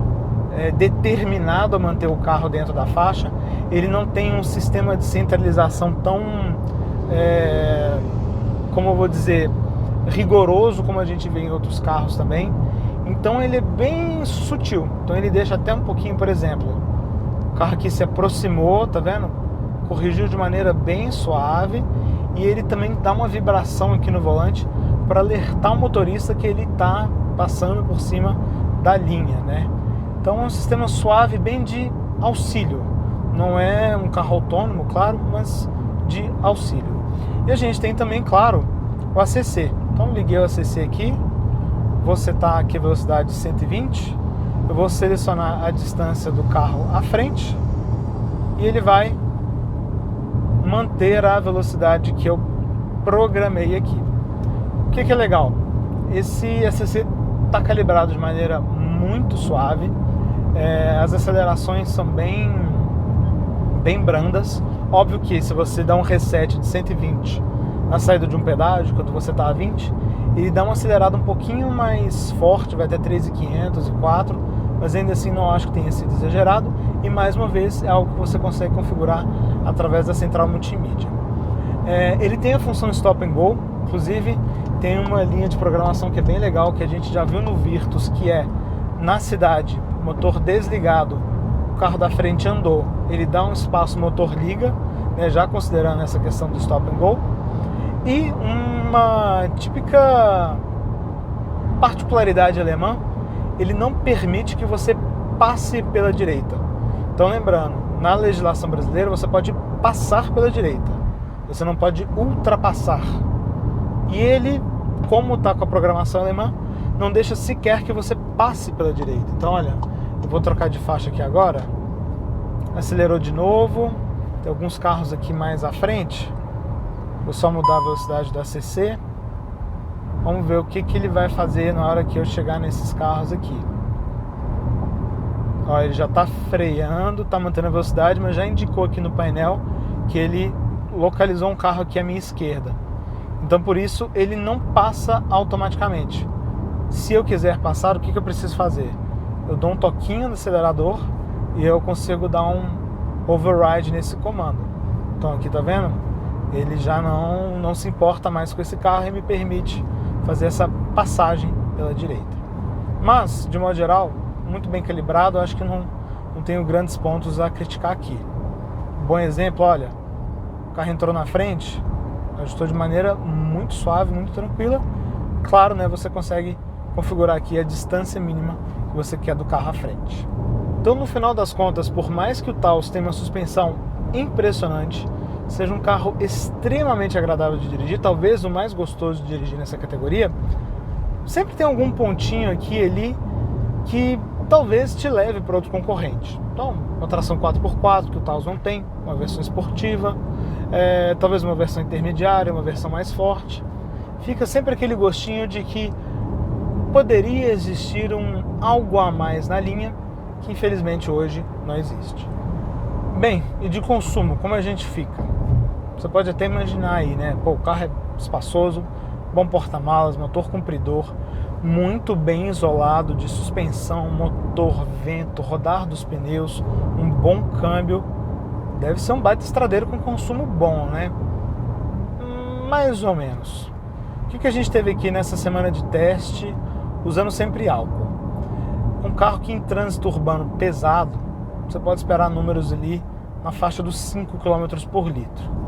determinado a manter o carro dentro da faixa. Ele não tem um sistema de centralização tão, como eu vou dizer, rigoroso como a gente vê em outros carros também. Então ele é bem sutil. Então ele deixa até um pouquinho, por exemplo, o carro aqui se aproximou, tá vendo? Corrigiu de maneira bem suave, e ele também dá uma vibração aqui no volante para alertar o motorista que ele está passando por cima da linha, né? Então é um sistema suave, bem de auxílio. Não é um carro autônomo, claro, mas de auxílio. E a gente tem também, claro, o ACC. Então liguei o ACC aqui, vou setar aqui a velocidade de 120, eu vou selecionar a distância do carro à frente e ele vai manter a velocidade que eu programei aqui. O que é legal? Esse ACC está calibrado de maneira muito suave, as acelerações são bem brandas. Óbvio que se você dá um reset de 120 na saída de um pedágio, quando você está a 20, ele dá uma acelerada um pouquinho mais forte, vai até 3.500 e 4, mas ainda assim não acho que tenha sido exagerado. E mais uma vez é algo que você consegue configurar através da central multimídia. Ele tem a função Stop and Go, inclusive tem uma linha de programação que é bem legal, que a gente já viu no Virtus, que é na cidade, motor desligado, o carro da frente andou, ele dá um espaço, o motor liga, né, já considerando essa questão do Stop and Go. E uma típica particularidade alemã, ele não permite que você passe pela direita. Então lembrando, na legislação brasileira você pode passar pela direita, você não pode ultrapassar. E ele, como está com a programação alemã, não deixa sequer que você passe pela direita. Então olha, eu vou trocar de faixa aqui agora, acelerou de novo, tem alguns carros aqui mais à frente. Vou só mudar a velocidade do ACC. Vamos ver o que ele vai fazer na hora que eu chegar nesses carros aqui. Ó, ele já está freando, está mantendo a velocidade, mas já indicou aqui no painel que ele localizou um carro aqui à minha esquerda. Então por isso ele não passa automaticamente. Se eu quiser passar, o que eu preciso fazer? Eu dou um toquinho no acelerador e eu consigo dar um override nesse comando. Então aqui tá vendo? Ele já não se importa mais com esse carro e me permite fazer essa passagem pela direita. Mas, de modo geral, muito bem calibrado, acho que não tenho grandes pontos a criticar aqui. Bom exemplo, olha, o carro entrou na frente, ajustou de maneira muito suave, muito tranquila. Claro, né, você consegue configurar aqui a distância mínima que você quer do carro à frente. Então, no final das contas, por mais que o Taos tenha uma suspensão impressionante, seja um carro extremamente agradável de dirigir, talvez o mais gostoso de dirigir nessa categoria, sempre tem algum pontinho aqui e ali que talvez te leve para outro concorrente. Então, uma tração 4x4 que o Taos não tem, uma versão esportiva, talvez uma versão intermediária, uma versão mais forte. Fica sempre aquele gostinho de que poderia existir algo a mais na linha, que infelizmente hoje não existe. Bem, e de consumo, como a gente fica? Você pode até imaginar aí, né? Pô, o carro é espaçoso, bom porta-malas, motor compridor, muito bem isolado de suspensão, motor, vento, rodar dos pneus, um bom câmbio. Deve ser um baita estradeiro com consumo bom, né? Mais ou menos. O que a gente teve aqui nessa semana de teste, usando sempre álcool? Um carro que em trânsito urbano pesado, você pode esperar números ali na faixa dos 5 km por litro.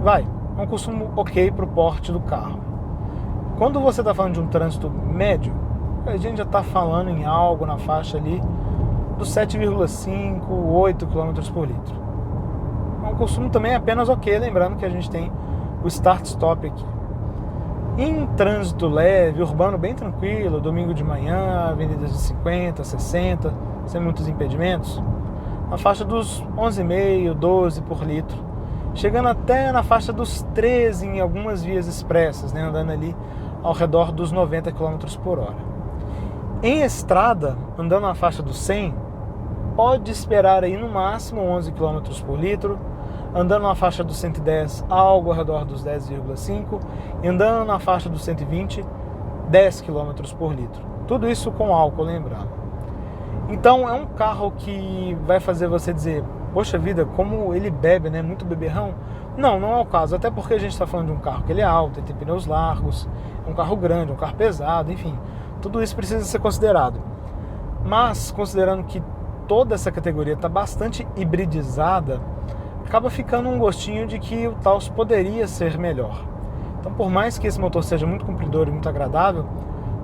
Vai, é um consumo ok para o porte do carro. Quando você está falando de um trânsito médio, a gente já está falando em algo na faixa ali dos 7,5, 8 km por litro. É um consumo também apenas ok, lembrando que a gente tem o start-stop aqui. Em trânsito leve, urbano bem tranquilo, domingo de manhã, avenidas de 50, 60, sem muitos impedimentos, na faixa dos 11,5, 12 por litro, chegando até na faixa dos 13 em algumas vias expressas, né, andando ali ao redor dos 90 km por hora. Em estrada, andando na faixa dos 100, pode esperar aí no máximo 11 km por litro, andando na faixa dos 110, algo ao redor dos 10,5, e andando na faixa dos 120, 10 km por litro. Tudo isso com álcool, lembrando. Então é um carro que vai fazer você dizer, poxa vida, como ele bebe, né? Muito beberrão. Não, não é o caso, até porque a gente está falando de um carro que ele é alto, ele tem pneus largos, é um carro grande, um carro pesado, enfim. Tudo isso precisa ser considerado. Mas, considerando que toda essa categoria está bastante hibridizada, acaba ficando um gostinho de que o Taos poderia ser melhor. Então, por mais que esse motor seja muito compridor e muito agradável,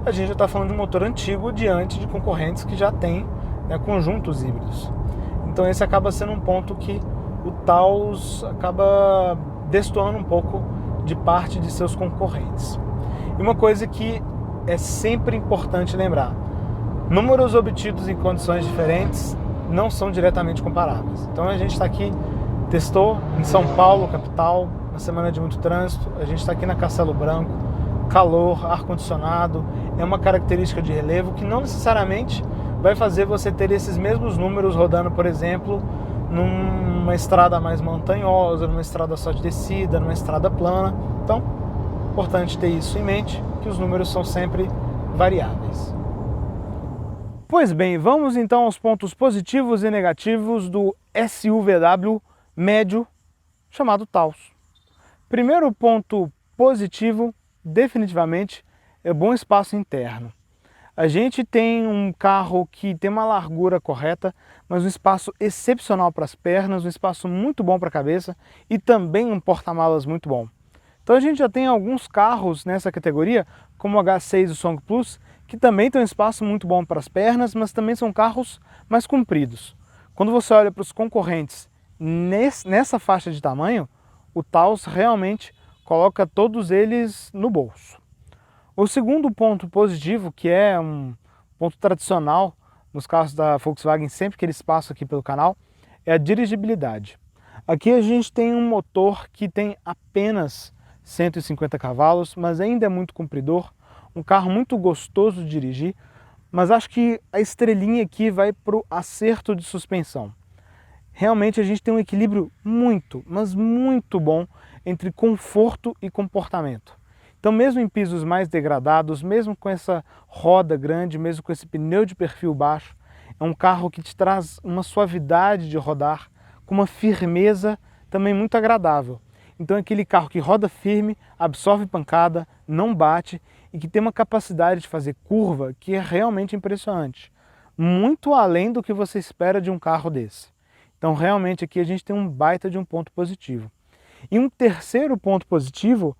a gente já está falando de um motor antigo diante de concorrentes que já têm, né, conjuntos híbridos. Então esse acaba sendo um ponto que o Taos acaba destoando um pouco de parte de seus concorrentes. E uma coisa que é sempre importante lembrar, números obtidos em condições diferentes não são diretamente comparáveis. Então a gente está aqui, testou em São Paulo, capital, uma semana de muito trânsito, a gente está aqui na Castelo Branco, calor, ar-condicionado, é uma característica de relevo que não necessariamente vai fazer você ter esses mesmos números rodando, por exemplo, numa estrada mais montanhosa, numa estrada só de descida, numa estrada plana. Então, importante ter isso em mente, que os números são sempre variáveis. Pois bem, vamos então aos pontos positivos e negativos do SUVW médio chamado Taos. Primeiro ponto positivo, definitivamente, é bom espaço interno. A gente tem um carro que tem uma largura correta, mas um espaço excepcional para as pernas, um espaço muito bom para a cabeça e também um porta-malas muito bom. Então a gente já tem alguns carros nessa categoria, como o H6 e o Song Plus, que também tem um espaço muito bom para as pernas, mas também são carros mais compridos. Quando você olha para os concorrentes nessa faixa de tamanho, o Taos realmente coloca todos eles no bolso. O segundo ponto positivo, que é um ponto tradicional nos carros da Volkswagen, sempre que eles passam aqui pelo canal, é a dirigibilidade. Aqui a gente tem um motor que tem apenas 150 cavalos, mas ainda é muito compridor, um carro muito gostoso de dirigir, mas acho que a estrelinha aqui vai para o acerto de suspensão. Realmente a gente tem um equilíbrio muito, mas muito bom entre conforto e comportamento. Então mesmo em pisos mais degradados, mesmo com essa roda grande, mesmo com esse pneu de perfil baixo, é um carro que te traz uma suavidade de rodar, com uma firmeza também muito agradável. Então é aquele carro que roda firme, absorve pancada, não bate e que tem uma capacidade de fazer curva que é realmente impressionante. Muito além do que você espera de um carro desse. Então realmente aqui a gente tem um baita de um ponto positivo. E um terceiro ponto positivo,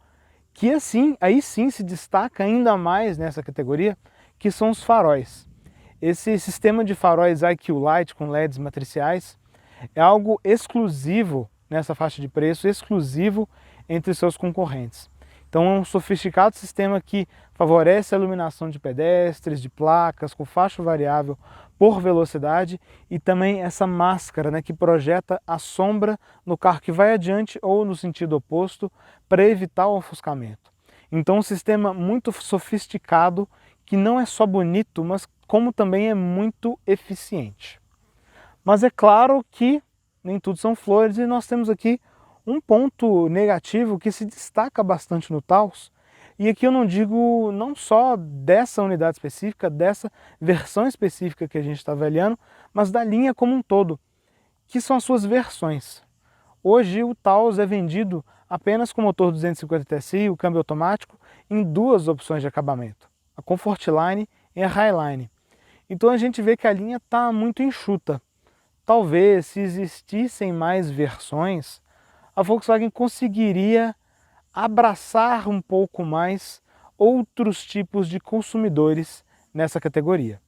que assim, aí sim se destaca ainda mais nessa categoria, que são os faróis. Esse sistema de faróis IQ Light com LEDs matriciais é algo exclusivo nessa faixa de preço, exclusivo entre seus concorrentes. Então é um sofisticado sistema que favorece a iluminação de pedestres, de placas, com faixa variável por velocidade e também essa máscara, né, que projeta a sombra no carro que vai adiante ou no sentido oposto para evitar o ofuscamento. Então um sistema muito sofisticado que não é só bonito, mas como também é muito eficiente. Mas é claro que nem tudo são flores e nós temos aqui um ponto negativo que se destaca bastante no Taos, e aqui eu não digo não só dessa unidade específica, dessa versão específica que a gente está avaliando, mas da linha como um todo, que são as suas versões. Hoje o Taos é vendido apenas com motor 250 TSI, o câmbio automático, em duas opções de acabamento, a Comfortline e a Highline. Então a gente vê que a linha está muito enxuta. Talvez, se existissem mais versões, a Volkswagen conseguiria abraçar um pouco mais outros tipos de consumidores nessa categoria.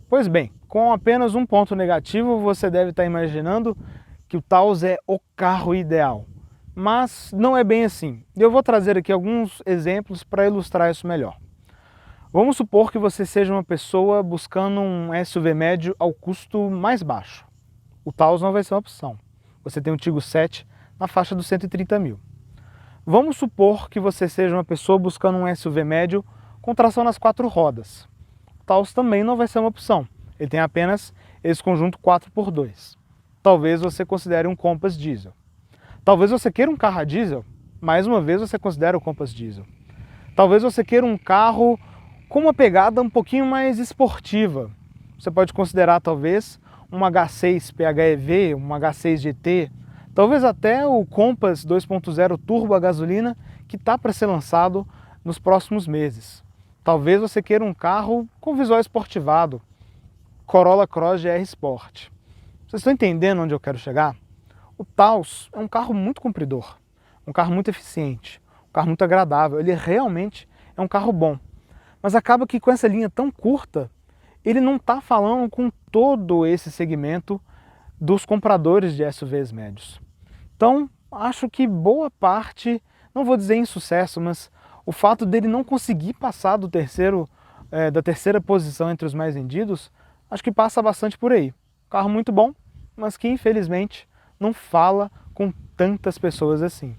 Pois bem, com apenas um ponto negativo, você deve estar imaginando que o Taos é o carro ideal. Mas não é bem assim. E eu vou trazer aqui alguns exemplos para ilustrar isso melhor. Vamos supor que você seja uma pessoa buscando um SUV médio ao custo mais baixo. O Taos não vai ser uma opção. Você tem um Tiggo 7 na faixa dos 130 mil. Vamos supor que você seja uma pessoa buscando um SUV médio com tração nas 4 rodas. O Taos também não vai ser uma opção. Ele tem apenas esse conjunto 4x2. Talvez você considere um Compass diesel. Talvez você queira um carro a diesel. Mais uma vez você considera o Compass diesel. Talvez você queira um carro com uma pegada um pouquinho mais esportiva. Você pode considerar talvez um H6 PHEV, um H6 GT, talvez até o Compass 2.0 turbo a gasolina que está para ser lançado nos próximos meses. Talvez você queira um carro com visual esportivado, Corolla Cross GR Sport. Vocês estão entendendo onde eu quero chegar? O Taos é um carro muito compridor, um carro muito eficiente, um carro muito agradável, ele realmente é um carro bom. Mas acaba que com essa linha tão curta, ele não está falando com todo esse segmento dos compradores de SUVs médios. Então, acho que boa parte, não vou dizer insucesso, mas o fato dele não conseguir passar da terceira posição entre os mais vendidos, acho que passa bastante por aí. Carro muito bom, mas que infelizmente não fala com tantas pessoas assim.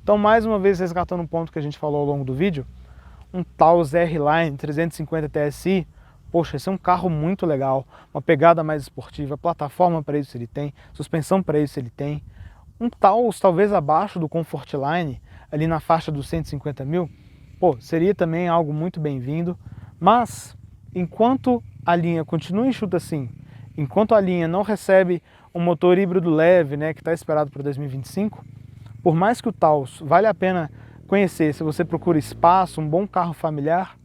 Então, mais uma vez, resgatando um ponto que a gente falou ao longo do vídeo, um Taos R-Line 350 TSI, poxa, esse é um carro muito legal, uma pegada mais esportiva, plataforma para isso ele tem, suspensão para isso ele tem. Um Taos talvez abaixo do Comfortline, ali na faixa dos 150 mil, pô, seria também algo muito bem-vindo, mas enquanto a linha continua enxuta assim, enquanto a linha não recebe um motor híbrido leve, né, que está esperado para 2025, por mais que o Taos vale a pena conhecer, se você procura espaço, um bom carro familiar,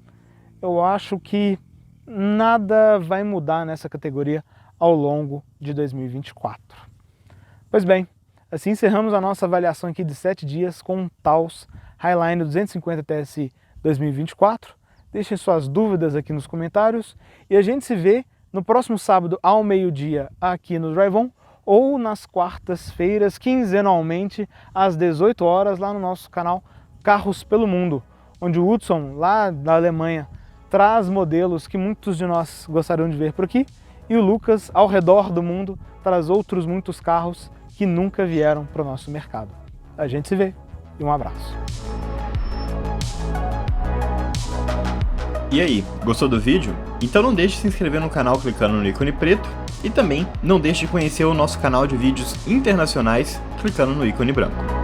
eu acho que nada vai mudar nessa categoria ao longo de 2024. Pois bem, assim encerramos a nossa avaliação aqui de 7 dias com um Taos Highline 250 TSI 2024. Deixem suas dúvidas aqui nos comentários e a gente se vê no próximo sábado ao meio-dia aqui no Drive-On ou nas quartas-feiras, quinzenalmente, às 18 horas, lá no nosso canal Carros pelo Mundo, onde o Hudson, lá da Alemanha, traz modelos que muitos de nós gostariam de ver por aqui, e o Lucas, ao redor do mundo, traz outros muitos carros que nunca vieram para o nosso mercado. A gente se vê e um abraço. E aí, gostou do vídeo? Então não deixe de se inscrever no canal clicando no ícone preto e também não deixe de conhecer o nosso canal de vídeos internacionais clicando no ícone branco.